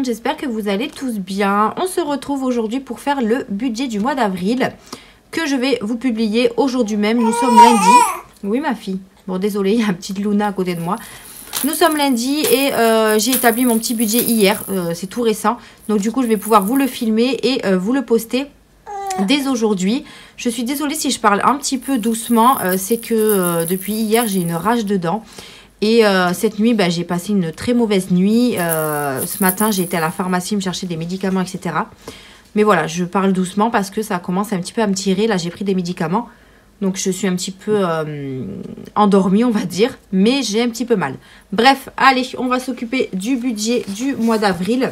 monde, j'espère que vous allez tous bien. On se retrouve aujourd'hui pour faire le budget du mois d'avril que je vais vous publier aujourd'hui même. Nous sommes lundi. Oui ma fille. Bon désolée, il y a une petite Luna à côté de moi. Nous sommes lundi et j'ai établi mon petit budget hier. C'est tout récent. Donc du coup je vais pouvoir vous le filmer et vous le poster dès aujourd'hui. Je suis désolée si je parle un petit peu doucement. C'est que depuis hier j'ai une rage de dents. Et cette nuit, j'ai passé une très mauvaise nuit. Ce matin, j'ai été à la pharmacie me chercher des médicaments, etc. Mais voilà, je parle doucement parce que ça commence un petit peu à me tirer. Là, j'ai pris des médicaments. Donc, je suis un petit peu endormie, on va dire. Mais j'ai un petit peu mal. Bref, allez, on va s'occuper du budget du mois d'avril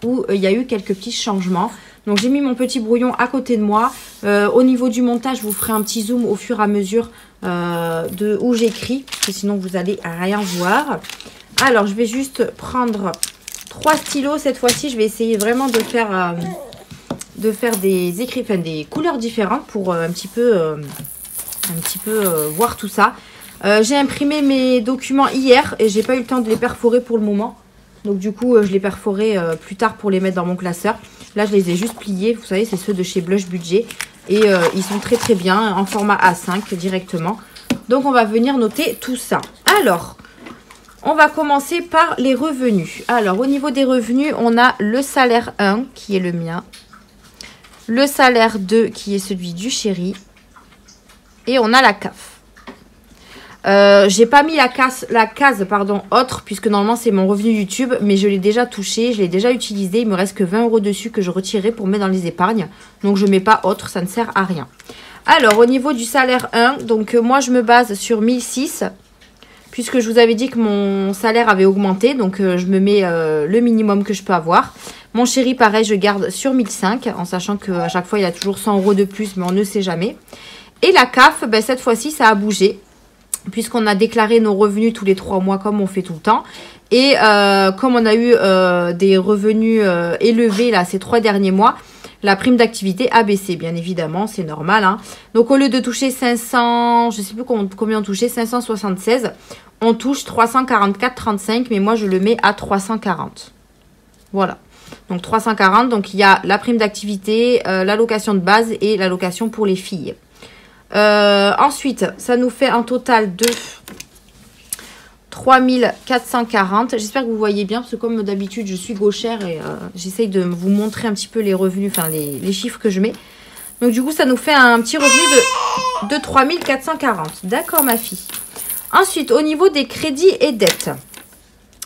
où il y a eu quelques petits changements. Donc, j'ai mis mon petit brouillon à côté de moi. Au niveau du montage, je vous ferai un petit zoom au fur et à mesure de où j'écris. Parce que sinon, vous allez rien voir. Alors, je vais juste prendre 3 stylos. Cette fois-ci, je vais essayer vraiment de faire des écrits, enfin des couleurs différentes pour un petit peu voir tout ça. J'ai imprimé mes documents hier et j'ai pas eu le temps de les perforer pour le moment. Donc du coup, je les perforerai plus tard pour les mettre dans mon classeur. Là, je les ai juste pliés. Vous savez, c'est ceux de chez Blush Budget. Et ils sont très très bien en format A5 directement. Donc, on va venir noter tout ça. Alors, on va commencer par les revenus. Alors, au niveau des revenus, on a le salaire 1 qui est le mien. Le salaire 2 qui est celui du chéri. Et on a la CAF. J'ai pas mis la case autre puisque normalement c'est mon revenu YouTube, mais je l'ai déjà touché, je l'ai déjà utilisé. Il me reste que 20 € dessus que je retirerai pour mettre dans les épargnes, donc je mets pas autre, ça ne sert à rien. Alors au niveau du salaire 1, donc moi je me base sur 1006 puisque je vous avais dit que mon salaire avait augmenté, donc je me mets le minimum que je peux avoir. Mon chéri pareil, je garde sur 1005 en sachant qu'à chaque fois il a toujours 100 € de plus, mais on ne sait jamais. Et la CAF, cette fois-ci ça a bougé puisqu'on a déclaré nos revenus tous les 3 mois comme on fait tout le temps. Et comme on a eu des revenus élevés là ces 3 derniers mois, la prime d'activité a baissé, bien évidemment, c'est normal. Hein. Donc au lieu de toucher 500, je ne sais plus combien on touchait, 576, on touche 344,35, mais moi je le mets à 340. Voilà. Donc 340, donc il y a la prime d'activité, l'allocation de base et l'allocation pour les filles. Ensuite, ça nous fait un total de 3440. J'espère que vous voyez bien parce que comme d'habitude, je suis gauchère et j'essaye de vous montrer un petit peu les revenus, enfin les chiffres que je mets. Donc du coup, ça nous fait un petit revenu de 3440. D'accord, ma fille. Ensuite, au niveau des crédits et dettes.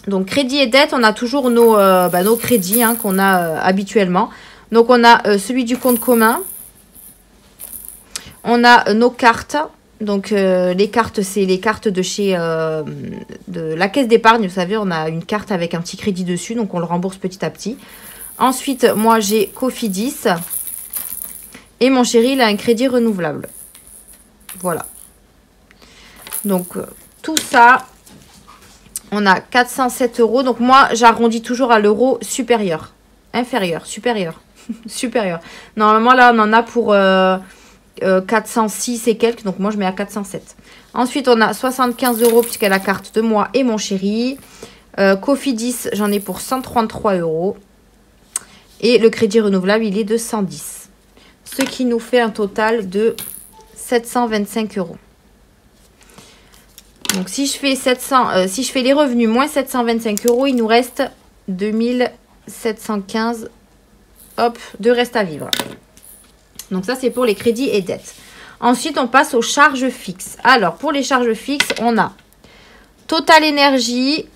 Donc crédits et dettes, on a toujours nos crédits qu'on a habituellement. Donc on a celui du compte commun. On a nos cartes, donc les cartes, c'est les cartes de chez de la caisse d'épargne, vous savez, on a une carte avec un petit crédit dessus, donc on le rembourse petit à petit. Ensuite, moi j'ai Cofidis et mon chéri, il a un crédit renouvelable. Voilà. Donc tout ça, on a 407 €, donc moi j'arrondis toujours à l'euro supérieur, inférieur, supérieur, supérieur. Normalement là on en a pour... 406 et quelques, donc moi je mets à 407. Ensuite on a 75 € puisqu'elle a la carte de moi et mon chéri. Cofidis, j'en ai pour 133 €. Et le crédit renouvelable, il est de 110. Ce qui nous fait un total de 725 €. Donc si je fais les revenus moins 725 €, il nous reste 2715 de reste à vivre. Donc ça, c'est pour les crédits et dettes. Ensuite, on passe aux charges fixes. Alors, pour les charges fixes, on a Total Énergie,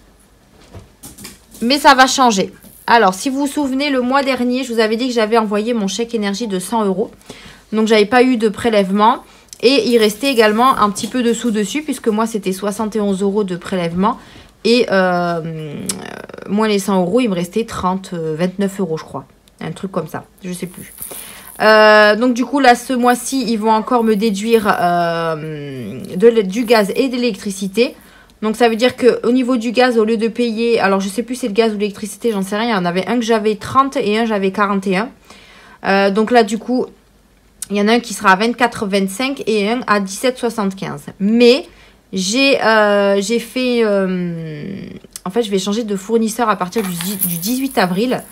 mais ça va changer. Alors, si vous vous souvenez, le mois dernier, je vous avais dit que j'avais envoyé mon chèque énergie de 100 €. Donc, j'avais pas eu de prélèvement. Et il restait également un petit peu de sous dessus, puisque moi, c'était 71 € de prélèvement. Et moins les 100 €, il me restait 29 €, je crois. Un truc comme ça, je sais plus. Donc du coup là ce mois-ci ils vont encore me déduire du gaz et de l'électricité. Donc ça veut dire que au niveau du gaz, au lieu de payer, alors je sais plus si c'est le gaz ou l'électricité, j'en sais rien, il y en avait un que j'avais 30 et un j'avais 41. Donc là du coup il y en a un qui sera à 24,25 et un à 17,75. Mais j'ai fait En fait, je vais changer de fournisseur à partir du 18 avril.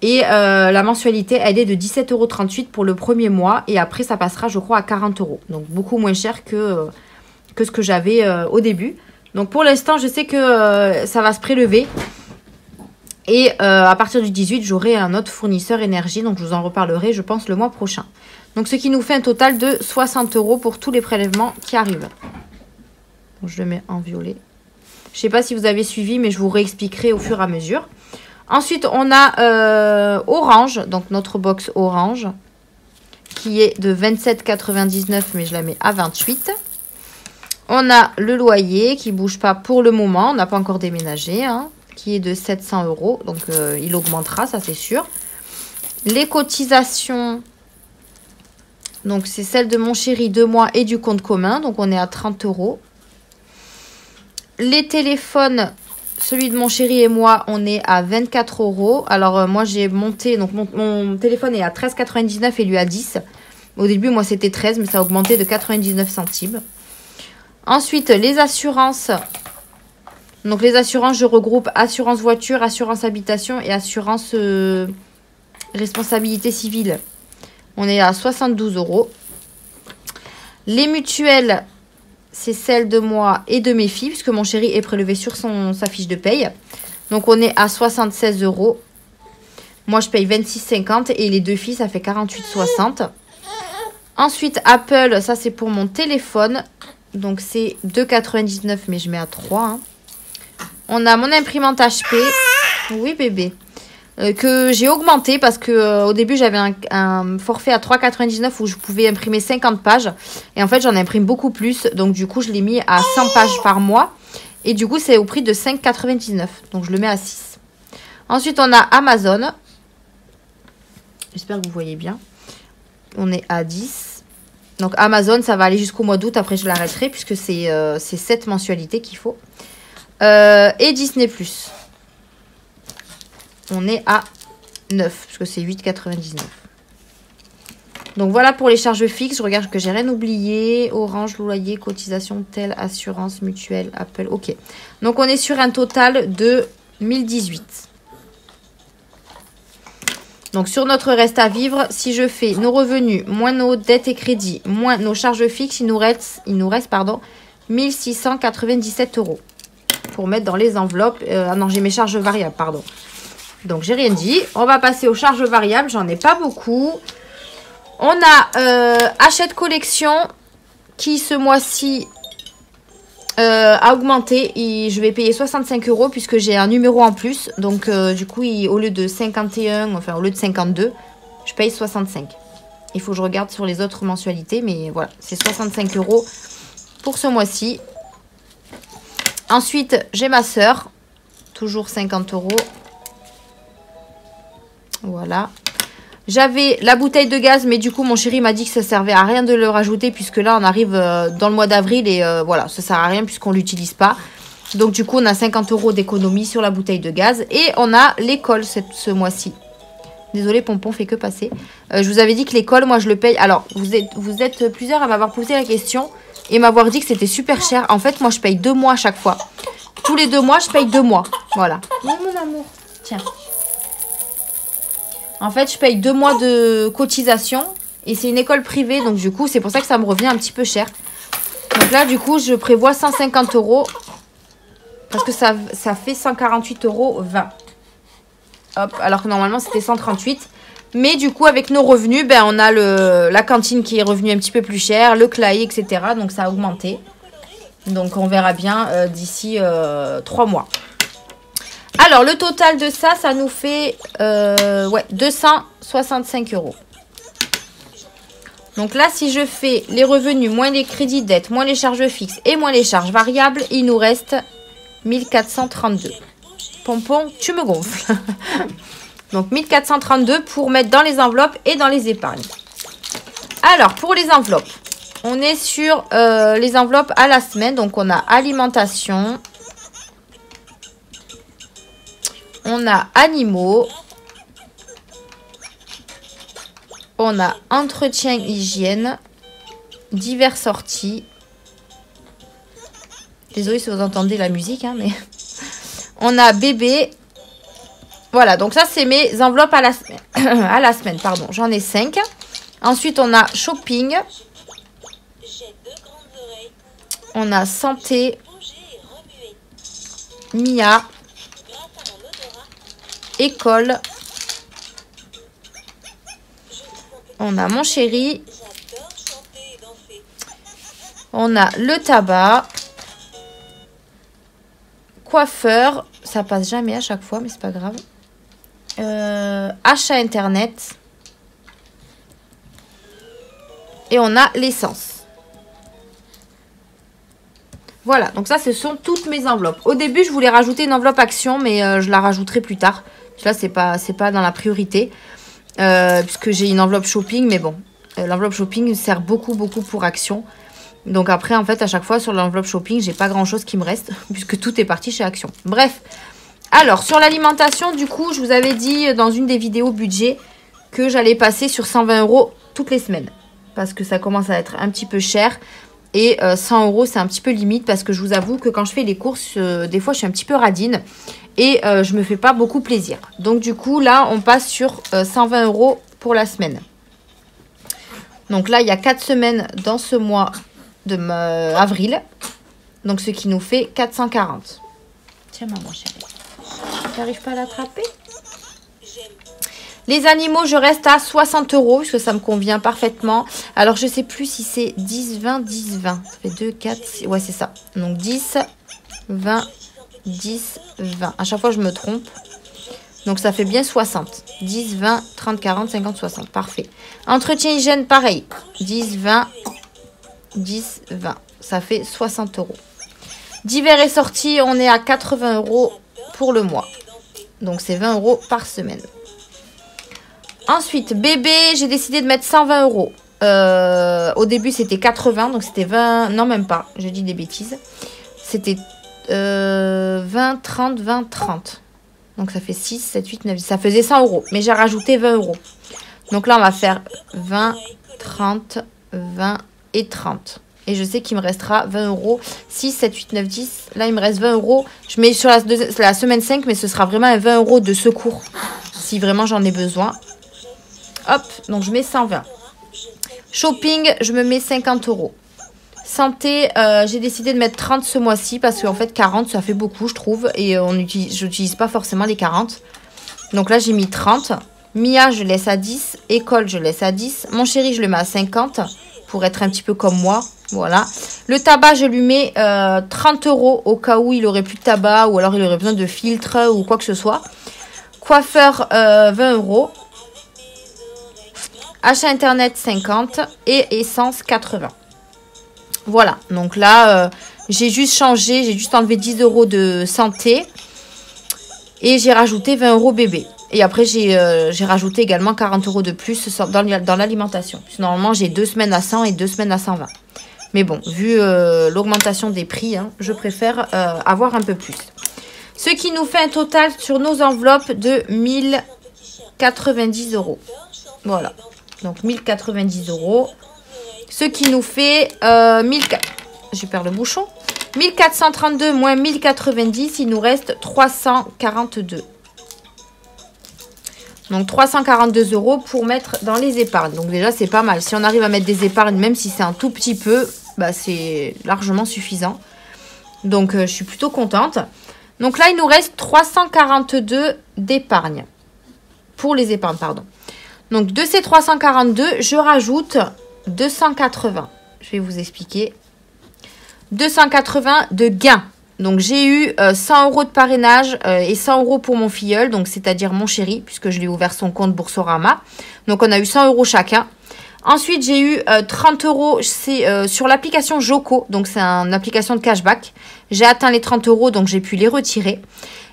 Et la mensualité, elle est de 17,38 € pour le premier mois. Et après, ça passera, je crois, à 40 €. Donc, beaucoup moins cher que ce que j'avais au début. Donc, pour l'instant, je sais que ça va se prélever. Et à partir du 18, j'aurai un autre fournisseur énergie. Donc, je vous en reparlerai, je pense, le mois prochain. Donc, ce qui nous fait un total de 60 € pour tous les prélèvements qui arrivent. Donc, je le mets en violet. Je ne sais pas si vous avez suivi, mais je vous réexpliquerai au fur et à mesure. Ensuite, on a Orange, donc notre box Orange, qui est de 27,99 €, mais je la mets à 28. On a le loyer qui ne bouge pas pour le moment, on n'a pas encore déménagé, hein, qui est de 700 €, donc il augmentera, ça c'est sûr. Les cotisations, donc c'est celle de mon chéri 2 mois et du compte commun, donc on est à 30 €. Les téléphones... Celui de mon chéri et moi, on est à 24 €. Alors, moi, j'ai monté... Donc, mon téléphone est à 13,99 € et lui à 10. Au début, moi, c'était 13, mais ça a augmenté de 99 centimes. Ensuite, les assurances. Donc, les assurances, je regroupe assurance voiture, assurance habitation et assurance responsabilité civile. On est à 72 €. Les mutuelles... C'est celle de moi et de mes filles, puisque mon chéri est prélevé sur sa fiche de paye. Donc, on est à 76 €. Moi, je paye 26,50 € et les deux filles, ça fait 48,60 €. Ensuite, Apple, ça, c'est pour mon téléphone. Donc, c'est 2,99 €, mais je mets à 3. Hein. On a mon imprimante HP. Oui, bébé. Que j'ai augmenté parce que au début j'avais un forfait à 3,99 € où je pouvais imprimer 50 pages et en fait j'en imprime beaucoup plus, donc du coup je l'ai mis à 100 pages par mois et du coup c'est au prix de 5,99 €, donc je le mets à 6. Ensuite on a Amazon, j'espère que vous voyez bien, on est à 10. Donc Amazon ça va aller jusqu'au mois d'août, après je l'arrêterai puisque c'est 7 mensualités qu'il faut. Et Disney+. On est à 9, parce que c'est 8,99 €. Donc voilà pour les charges fixes. Je regarde que j'ai rien oublié. Orange, loyer, cotisation, tel, assurance, mutuelle, Apple. Ok. Donc on est sur un total de 1018. Donc sur notre reste à vivre, si je fais nos revenus, moins nos dettes et crédits, moins nos charges fixes, il nous reste 1697 € pour mettre dans les enveloppes. Ah non, j'ai mes charges variables, pardon. Donc, j'ai rien dit. On va passer aux charges variables. J'en ai pas beaucoup. On a Hachette Collection qui, ce mois-ci, a augmenté. Et je vais payer 65 € puisque j'ai un numéro en plus. Donc, du coup, au lieu de 51, enfin, au lieu de 52, je paye 65. Il faut que je regarde sur les autres mensualités. Mais voilà, c'est 65 € pour ce mois-ci. Ensuite, j'ai ma sœur. Toujours 50 €. Voilà. J'avais la bouteille de gaz, mais du coup, mon chéri m'a dit que ça servait à rien de le rajouter, puisque là, on arrive dans le mois d'avril et voilà, ça sert à rien puisqu'on ne l'utilise pas. Donc, du coup, on a 50 € d'économie sur la bouteille de gaz. Et on a l'école ce mois-ci. Désolée, Pompon fait que passer. Je vous avais dit que l'école, moi, je le paye. Alors, vous êtes plusieurs à m'avoir posé la question et m'avoir dit que c'était super cher. En fait, moi, je paye 2 mois à chaque fois. Tous les 2 mois, je paye 2 mois. Voilà. Oui, mon amour. Tiens. En fait, je paye 2 mois de cotisation et c'est une école privée. Donc, du coup, c'est pour ça que ça me revient un petit peu cher. Donc là, du coup, je prévois 150 € parce que ça fait 148,20 €. Hop, alors que normalement, c'était 138. Mais du coup, avec nos revenus, ben, on a la cantine qui est revenue un petit peu plus cher, le clay, etc. Donc, ça a augmenté. Donc, on verra bien d'ici 3 mois. Alors, le total de ça, ça nous fait 265 €. Donc là, si je fais les revenus, moins les crédits dettes, moins les charges fixes et moins les charges variables, il nous reste 1432. Pompon, tu me gonfles. Donc, 1432 pour mettre dans les enveloppes et dans les épargnes. Alors, pour les enveloppes, on est sur les enveloppes à la semaine. Donc, on a alimentation. On a animaux. On a entretien, hygiène. Diverses sorties. Désolée si vous entendez la musique, hein, mais... On a bébé. Voilà, donc ça, c'est mes enveloppes à la semaine. À la semaine, pardon. J'en ai 5. Ensuite, on a shopping. On a santé. Mia. École. On a mon chéri. On a le tabac. Coiffeur. Ça passe jamais à chaque fois, mais c'est pas grave. Achat internet. Et on a l'essence. Voilà, donc ça, ce sont toutes mes enveloppes. Au début, je voulais rajouter une enveloppe action, mais je la rajouterai plus tard. Là, c'est pas dans la priorité. Puisque j'ai une enveloppe shopping, mais bon. L'enveloppe shopping sert beaucoup pour action. Donc après, en fait, à chaque fois, sur l'enveloppe shopping, j'ai pas grand-chose qui me reste, puisque tout est parti chez Action. Bref. Alors, sur l'alimentation, du coup, je vous avais dit dans une des vidéos budget que j'allais passer sur 120 € toutes les semaines. Parce que ça commence à être un petit peu cher. Et 100 €, c'est un petit peu limite parce que je vous avoue que quand je fais les courses, des fois, je suis un petit peu radine. Et je me fais pas beaucoup plaisir. Donc, du coup, là, on passe sur 120 € pour la semaine. Donc là, il y a 4 semaines dans ce mois de avril. Donc, ce qui nous fait 440. Tiens, maman chérie. Tu n'arrives pas à l'attraper? Les animaux, je reste à 60 €, parce que ça me convient parfaitement. Alors, je ne sais plus si c'est 10, 20, 10, 20. Ça fait 2, 4, 6. Ouais, c'est ça. Donc, 10, 20, 10, 20. À chaque fois, je me trompe. Donc, ça fait bien 60. 10, 20, 30, 40, 50, 60. Parfait. Entretien hygiène, pareil. 10, 20, 10, 20. Ça fait 60 €. Divers et sorties, on est à 80 € pour le mois. Donc, c'est 20 € par semaine. Ensuite, bébé, j'ai décidé de mettre 120 €. Au début, c'était 80, donc c'était 20... Non, même pas, je dis des bêtises. C'était 20, 30, 20, 30. Donc, ça fait 6, 7, 8, 9, 10. Ça faisait 100 €, mais j'ai rajouté 20 €. Donc là, on va faire 20, 30, 20 et 30. Et je sais qu'il me restera 20 €. 6, 7, 8, 9, 10. Là, il me reste 20 €. Je mets sur la semaine 5, mais ce sera vraiment un 20 € de secours. Si vraiment j'en ai besoin. Hop, donc je mets 120. Shopping, je me mets 50 €. Santé, j'ai décidé de mettre 30 ce mois-ci. Parce qu'en fait, 40, ça fait beaucoup, je trouve. Et je n'utilise pas forcément les 40. Donc là, j'ai mis 30. Mia, je laisse à 10. École, je laisse à 10. Mon chéri, je le mets à 50. Pour être un petit peu comme moi. Voilà. Le tabac, je lui mets 30 € au cas où il aurait plus de tabac ou alors il aurait besoin de filtre ou quoi que ce soit. Coiffeur, 20 €. Achat internet, 50 et essence, 80. Voilà. Donc là, j'ai juste changé, j'ai juste enlevé 10 € de santé et j'ai rajouté 20 € bébé. Et après, j'ai rajouté également 40 € de plus dans l'alimentation. Normalement, j'ai 2 semaines à 100 et 2 semaines à 120. Mais bon, vu l'augmentation des prix, hein, je préfère avoir un peu plus. Ce qui nous fait un total sur nos enveloppes de 1090 €. Voilà. Donc, 1090 €. Ce qui nous fait je perds le bouchon. 1432 moins 1090, il nous reste 342. Donc 342 € pour mettre dans les épargnes. Donc déjà, c'est pas mal. Si on arrive à mettre des épargnes, même si c'est un tout petit peu, bah, c'est largement suffisant. Donc je suis plutôt contente. Donc là, il nous reste 342 d'épargne. Pour les épargnes, pardon. Donc de ces 342, je rajoute 280. Je vais vous expliquer. 280 de gains. Donc, j'ai eu 100 € de parrainage et 100 € pour mon filleul, donc c'est-à-dire mon chéri, puisque je lui ai ouvert son compte Boursorama. Donc, on a eu 100 € chacun. Ensuite, j'ai eu 30 € sur l'application Joko. Donc, c'est une application de cashback. J'ai atteint les 30 €, donc j'ai pu les retirer.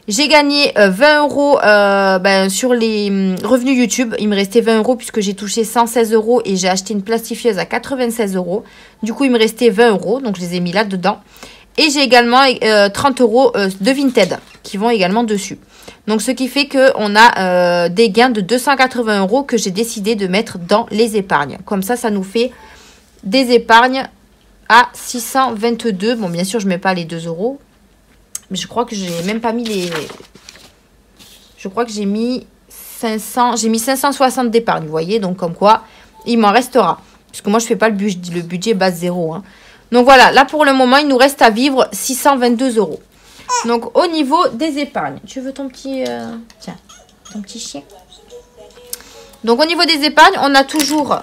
J'ai gagné 20 € sur les revenus YouTube. Il me restait 20 € puisque j'ai touché 116 € et j'ai acheté une plastifieuse à 96 €. Du coup, il me restait 20 €, donc je les ai mis là-dedans. Et j'ai également 30 € de Vinted qui vont également dessus. Donc, ce qui fait qu'on a des gains de 280 € que j'ai décidé de mettre dans les épargnes. Comme ça, ça nous fait des épargnes à 622. Bon, bien sûr, je ne mets pas les 2 €. Mais je crois que j'ai même pas mis les... Je crois que j'ai mis 500... J'ai mis 560 d'épargne, vous voyez. Donc, comme quoi, il m'en restera. Puisque moi, je fais pas le budget base 0. Hein. Donc, voilà. Là, pour le moment, il nous reste à vivre 622 €. Donc, au niveau des épargnes. Tu veux ton petit... Tiens, ton petit chien. Donc, au niveau des épargnes, on a toujours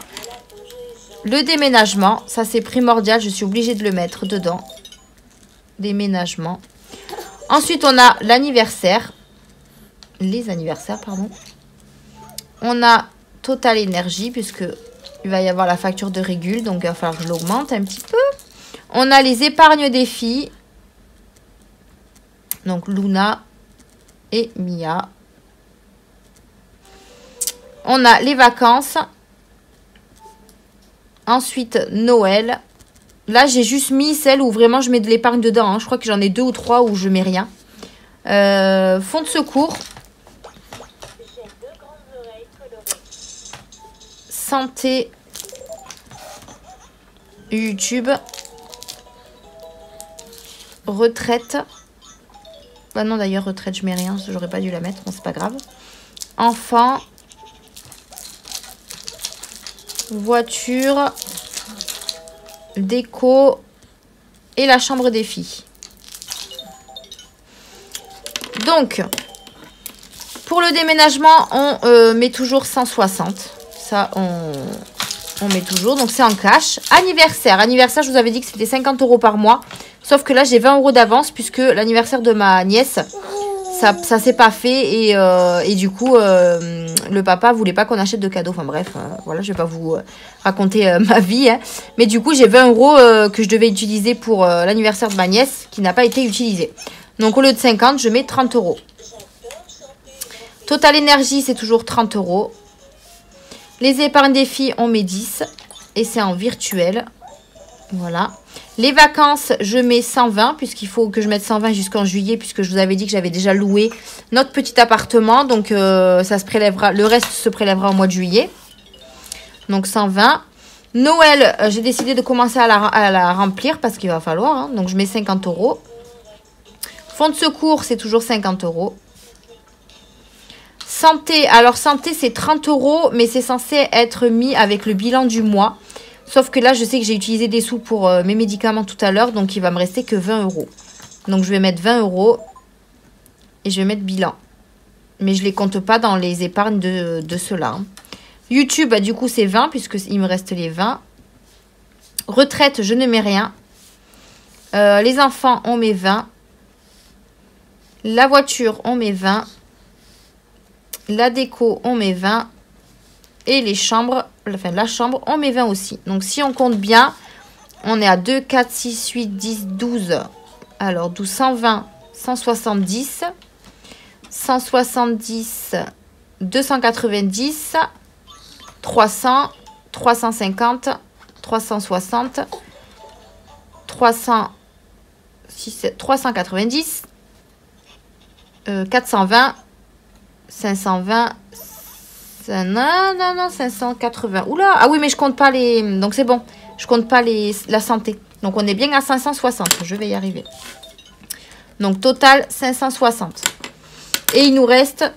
le déménagement. Ça, c'est primordial. Je suis obligée de le mettre dedans. Déménagement. Ensuite, on a l'anniversaire. Les anniversaires, pardon. On a Total Énergie, puisque il va y avoir la facture de régule. Donc, il va falloir que je l'augmente un petit peu. On a les épargnes des filles. Donc, Luna et Mia. On a les vacances. Ensuite, Noël. Là, j'ai juste mis celle où vraiment je mets de l'épargne dedans. Hein. Je crois que j'en ai 2 ou 3 où je mets rien. Fonds de secours. Santé. YouTube. Retraite. Bah non, d'ailleurs, retraite, je mets rien. J'aurais pas dû la mettre. Bon, c'est pas grave. Enfant. Voiture. Déco. Et la chambre des filles. Donc, pour le déménagement, on met toujours 160. Ça, on met toujours. Donc, c'est en cash. Anniversaire. Anniversaire, je vous avais dit que c'était 50 € par mois. Sauf que là, j'ai 20 € d'avance puisque l'anniversaire de ma nièce, ça s'est pas fait. Et du coup, le papa voulait pas qu'on achète de cadeaux. Enfin bref, voilà, je vais pas vous raconter ma vie. Hein. Mais du coup, j'ai 20 € que je devais utiliser pour l'anniversaire de ma nièce qui n'a pas été utilisé. Donc, au lieu de 50, je mets 30 €. Total Énergie, c'est toujours 30 €. Les épargnes des filles, on met 10. Et c'est en virtuel. Voilà. Les vacances, je mets 120. Puisqu'il faut que je mette 120 jusqu'en juillet. Puisque je vous avais dit que j'avais déjà loué notre petit appartement. Donc, ça se prélèvera. Le reste se prélèvera au mois de juillet. Donc, 120. Noël, j'ai décidé de commencer à la remplir. Parce qu'il va falloir. Hein. Donc, je mets 50 €. Fonds de secours, c'est toujours 50 €. Santé, alors santé, c'est 30 €, mais c'est censé être mis avec le bilan du mois. Sauf que là, je sais que j'ai utilisé des sous pour mes médicaments tout à l'heure, donc il va me rester que 20 €. Donc je vais mettre 20 € et je vais mettre bilan. Mais je ne les compte pas dans les épargnes de ceux-là. Hein. YouTube, bah, du coup, c'est 20, puisqu'il me reste les 20. Retraite, je ne mets rien. Les enfants, on met 20. La voiture, on met 20. La déco, on met 20. Et les chambres, enfin la chambre, on met 20 aussi. Donc, si on compte bien, on est à 2, 4, 6, 8, 10, 12. Alors, 12, 120, 170. 170, 290. 300, 350, 360. 390. 420, 520, non, 580. Oula, ah oui, mais je compte pas les... Donc, c'est bon. Je compte pas la santé. Donc, on est bien à 560. Je vais y arriver. Donc, total, 560. Et il nous reste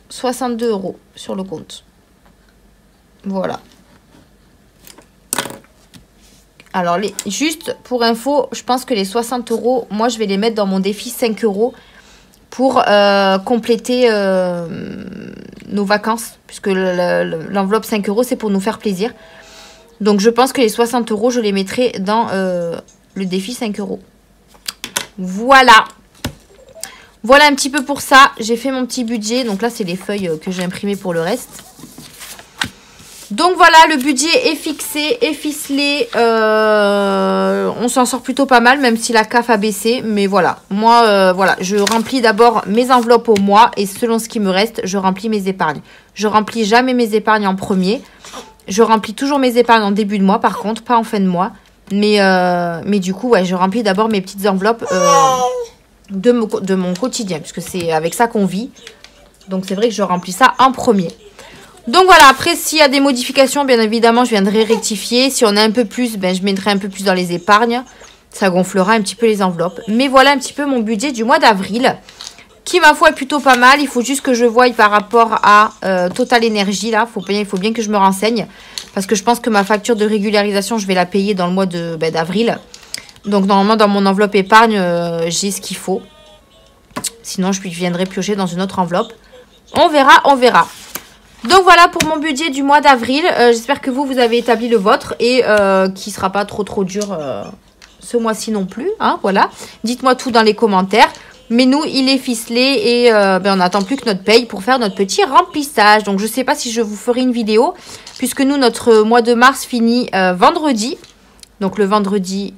62 € sur le compte. Voilà. Alors, juste pour info, je pense que les 60 €, moi, je vais les mettre dans mon défi 5 € pour compléter nos vacances. Puisque l'enveloppe 5 €, c'est pour nous faire plaisir. Donc, je pense que les 60 €, je les mettrai dans le défi 5 €. Voilà. Voilà un petit peu pour ça. J'ai fait mon petit budget. Donc là, c'est les feuilles que j'ai imprimées pour le reste. Donc voilà, le budget est fixé, est ficelé. On s'en sort plutôt pas mal, même si la CAF a baissé. Mais voilà, moi, voilà, je remplis d'abord mes enveloppes au mois. Et selon ce qui me reste, je remplis mes épargnes. Je remplis jamais mes épargnes en premier. Je remplis toujours mes épargnes en début de mois, par contre, pas en fin de mois. Mais du coup, ouais, je remplis d'abord mes petites enveloppes de mon quotidien. Puisque c'est avec ça qu'on vit. Donc c'est vrai que je remplis ça en premier. Donc voilà, après s'il y a des modifications, bien évidemment, je viendrai rectifier. Si on a un peu plus, ben, je mettrai un peu plus dans les épargnes. Ça gonflera un petit peu les enveloppes. Mais voilà un petit peu mon budget du mois d'avril. Qui, ma foi, est plutôt pas mal. Il faut juste que je voie par rapport à Total Energy. Là, il faut bien que je me renseigne. Parce que je pense que ma facture de régularisation, je vais la payer dans le mois d'avril. Donc, normalement, dans mon enveloppe épargne, j'ai ce qu'il faut. Sinon, je viendrai piocher dans une autre enveloppe. On verra, on verra. Donc, voilà pour mon budget du mois d'avril. J'espère que vous avez établi le vôtre. Et qui ne sera pas trop dur ce mois-ci non plus. Hein, voilà. Dites-moi tout dans les commentaires. Mais nous, il est ficelé et on n'attend plus que notre paye pour faire notre petit remplissage. Donc, je ne sais pas si je vous ferai une vidéo. Puisque nous, notre mois de mars finit vendredi. Donc, le vendredi,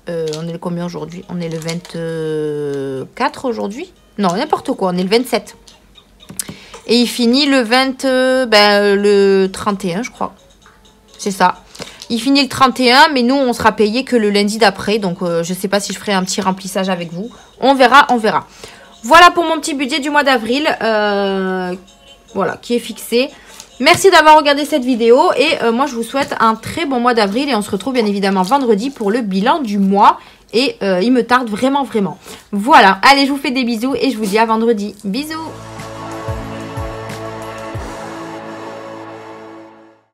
on est le combien aujourd'hui? On est le 24 aujourd'hui? Non, n'importe quoi, on est le 27. Et il finit le le 31, je crois. C'est ça. Il finit le 31, mais nous, on sera payé que le lundi d'après. Donc, je ne sais pas si je ferai un petit remplissage avec vous. On verra, on verra. Voilà pour mon petit budget du mois d'avril. Voilà, qui est fixé. Merci d'avoir regardé cette vidéo. Et moi, je vous souhaite un très bon mois d'avril. Et on se retrouve bien évidemment vendredi pour le bilan du mois. Et il me tarde vraiment, vraiment. Voilà. Allez, je vous fais des bisous et je vous dis à vendredi. Bisous!